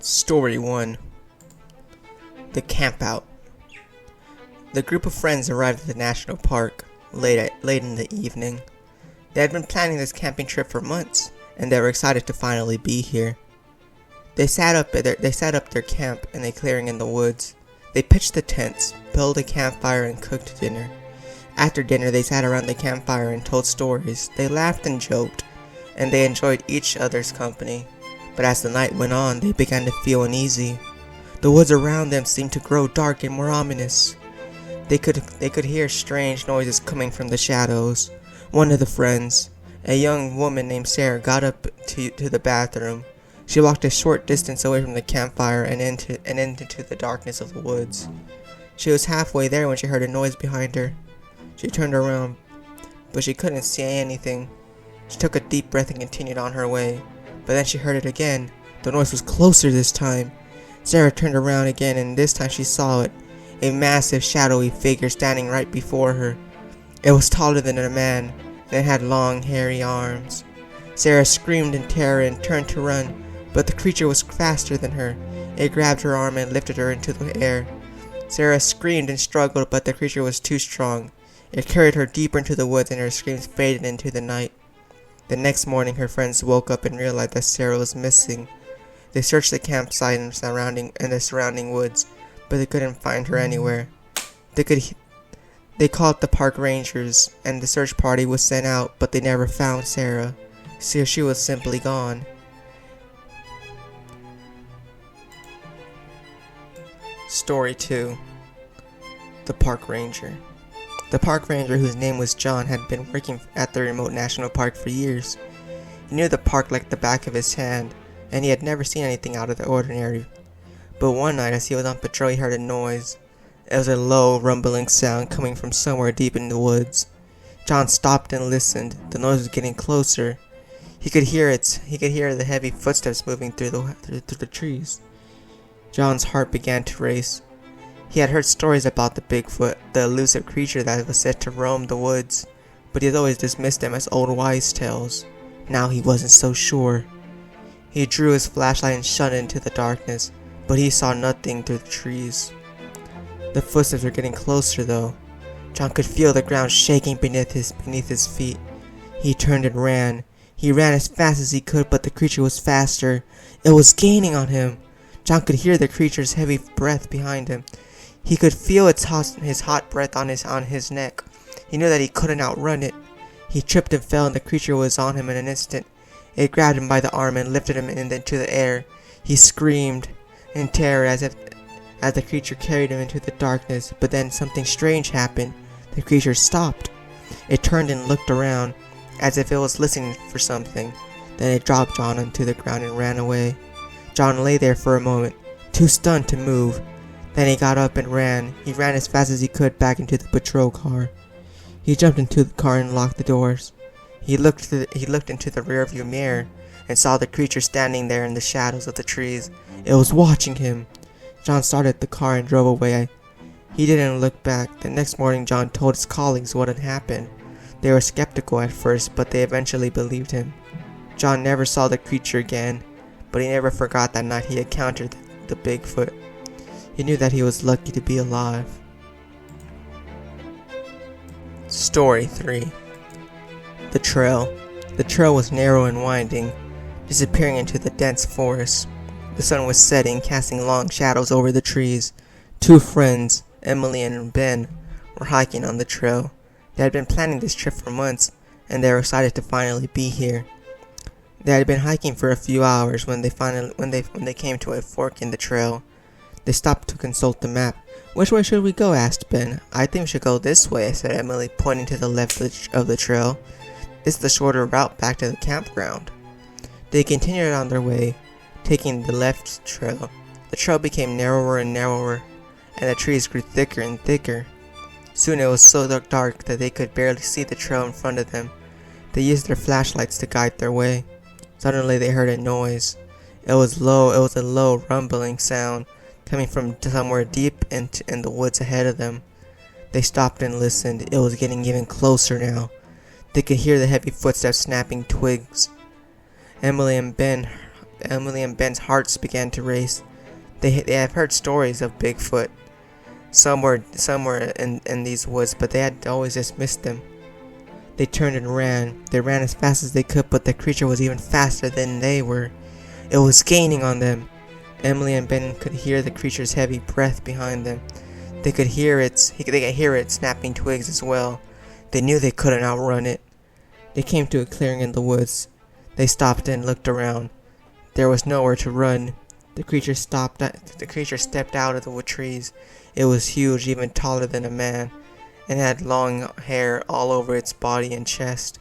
Story 1. The Campout. The group of friends arrived at the national park late in the evening. They had been planning this camping trip for months, and they were excited to finally be here. They set up their camp in a clearing in the woods. They pitched the tents, built a campfire, and cooked dinner. After dinner, they sat around the campfire and told stories. They laughed and joked, and they enjoyed each other's company. But as the night went on, they began to feel uneasy. The woods around them seemed to grow dark and more ominous. They could hear strange noises coming from the shadows. One of the friends, a young woman named Sarah, got up to the bathroom. She walked a short distance away from the campfire and into the darkness of the woods. She was halfway there when she heard a noise behind her. She turned around, but she couldn't see anything. She took a deep breath and continued on her way. But then she heard it again. The noise was closer this time. Sarah turned around again, and this time she saw it. A massive, shadowy figure standing right before her. It was taller than a man, and it had long, hairy arms. Sarah screamed in terror and turned to run, but the creature was faster than her. It grabbed her arm and lifted her into the air. Sarah screamed and struggled, but the creature was too strong. It carried her deeper into the woods, and her screams faded into the night. The next morning, her friends woke up and realized that Sarah was missing. They searched the campsite and the surrounding woods, but they couldn't find her anywhere. They called the park rangers, and the search party was sent out, but they never found Sarah. So she was simply gone. Story 2. The Park Ranger. The park ranger, whose name was John, had been working at the remote national park for years. He knew the park like the back of his hand, and he had never seen anything out of the ordinary. But one night, as he was on patrol, he heard a noise. It was a low, rumbling sound coming from somewhere deep in the woods. John stopped and listened. The noise was getting closer. He could hear it. He could hear the heavy footsteps moving through the trees. John's heart began to race. He had heard stories about the Bigfoot, the elusive creature that was said to roam the woods, but he had always dismissed them as old wives' tales. Now he wasn't so sure. He drew his flashlight and shone into the darkness, but he saw nothing through the trees. The footsteps were getting closer, though. John could feel the ground shaking beneath his feet. He turned and ran. He ran as fast as he could, but the creature was faster. It was gaining on him. John could hear the creature's heavy breath behind him. He could feel his hot breath on his neck. He knew that he couldn't outrun it. He tripped and fell, and the creature was on him in an instant. It grabbed him by the arm and lifted him into the air. He screamed in terror as the creature carried him into the darkness, but then something strange happened. The creature stopped. It turned and looked around, as if it was listening for something. Then it dropped John onto the ground and ran away. John lay there for a moment, too stunned to move. Then he got up and ran. He ran as fast as he could back into the patrol car. He jumped into the car and locked the doors. He looked into the rearview mirror and saw the creature standing there in the shadows of the trees. It was watching him. John started the car and drove away. He didn't look back. The next morning, John told his colleagues what had happened. They were skeptical at first, but they eventually believed him. John never saw the creature again, but he never forgot that night he encountered the Bigfoot. He knew that he was lucky to be alive. Story 3. The Trail. The trail was narrow and winding, disappearing into the dense forest. The sun was setting, casting long shadows over the trees. Two friends, Emily and Ben, were hiking on the trail. They had been planning this trip for months, and they were excited to finally be here. They had been hiking for a few hours when they came to a fork in the trail. They stopped to consult the map. "Which way should we go?" asked Ben. "I think we should go this way," said Emily, pointing to the left of the trail. "It's the shorter route back to the campground." They continued on their way, taking the left trail. The trail became narrower and narrower, and the trees grew thicker and thicker. Soon it was so dark that they could barely see the trail in front of them. They used their flashlights to guide their way. Suddenly they heard a noise. It was a low rumbling sound, coming from somewhere deep in the woods ahead of them. They stopped and listened. It was getting even closer now. They could hear the heavy footsteps snapping twigs. Emily and Ben Emily and Ben's hearts began to race. They have heard stories of Bigfoot somewhere in these woods, but they had always dismissed them. They turned and ran. They ran as fast as they could, but the creature was even faster than they were. It was gaining on them. Emily and Ben could hear the creature's heavy breath behind them. They could hear it snapping twigs as well. They knew they couldn't outrun it. They came to a clearing in the woods. They stopped and looked around. There was nowhere to run. The creature stepped out of the trees. It was huge, even taller than a man, and had long hair all over its body and chest.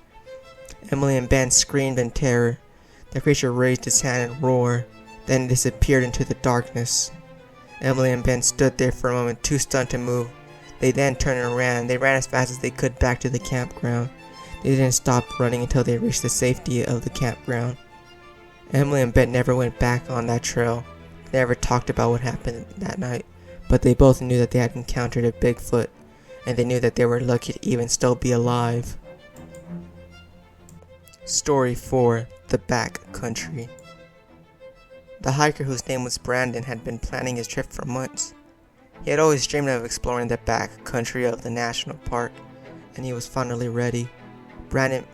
Emily and Ben screamed in terror. The creature raised its hand and roared, then disappeared into the darkness. Emily and Ben stood there for a moment, too stunned to move. They then turned and ran. They ran as fast as they could back to the campground. They didn't stop running until they reached the safety of the campground. Emily and Ben never went back on that trail. They never talked about what happened that night, but they both knew that they had encountered a Bigfoot, and they knew that they were lucky to even still be alive. Story 4: The Back Country. The hiker, whose name was Brandon, had been planning his trip for months. He had always dreamed of exploring the back country of the national park, and he was finally ready. Brandon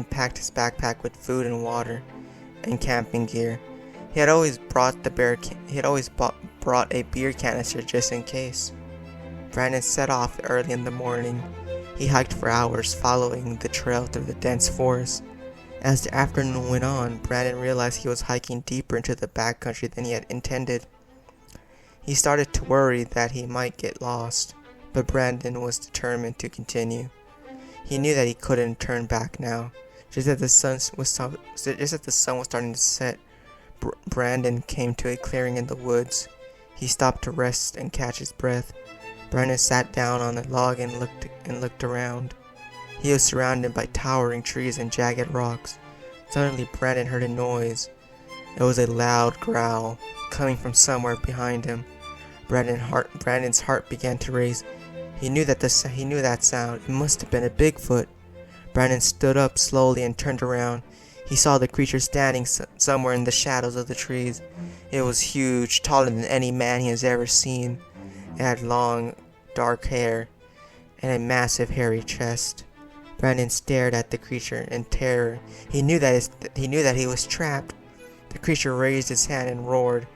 packed his backpack with food and water and camping gear. He had always brought a beer canister just in case. Brandon set off early in the morning. He hiked for hours, following the trail through the dense forest. As the afternoon went on, Brandon realized he was hiking deeper into the backcountry than he had intended. He started to worry that he might get lost, but Brandon was determined to continue. He knew that he couldn't turn back now. Just as the sun was starting to set, Brandon came to a clearing in the woods. He stopped to rest and catch his breath. Brandon sat down on a log and looked around. He was surrounded by towering trees and jagged rocks. Suddenly, Brandon heard a noise. It was a loud growl coming from somewhere behind him. Brandon's heart began to race. He knew that sound. It must have been a Bigfoot. Brandon stood up slowly and turned around. He saw the creature standing somewhere in the shadows of the trees. It was huge, taller than any man he has ever seen. It had long, dark hair and a massive, hairy chest. Brandon stared at the creature in terror. He knew that he was trapped. The creature raised its hand and roared.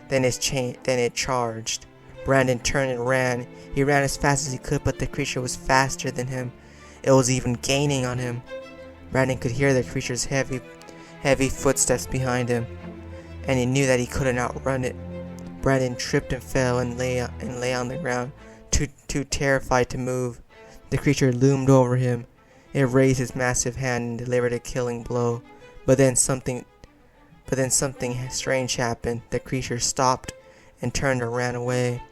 Then it charged. Brandon turned and ran. He ran as fast as he could, but the creature was faster than him. It was even gaining on him. Brandon could hear the creature's heavy footsteps behind him, and he knew that he couldn't outrun it. Brandon tripped and fell and lay on the ground, too terrified to move. The creature loomed over him. It raised its massive hand and delivered a killing blow. But then something strange happened. The creature stopped and turned and ran away.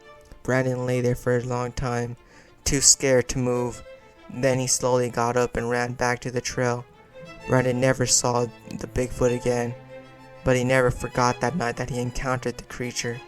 Brandon lay there for a long time, too scared to move. Then he slowly got up and ran back to the trail. Brandon never saw the Bigfoot again, but he never forgot that night that he encountered the creature.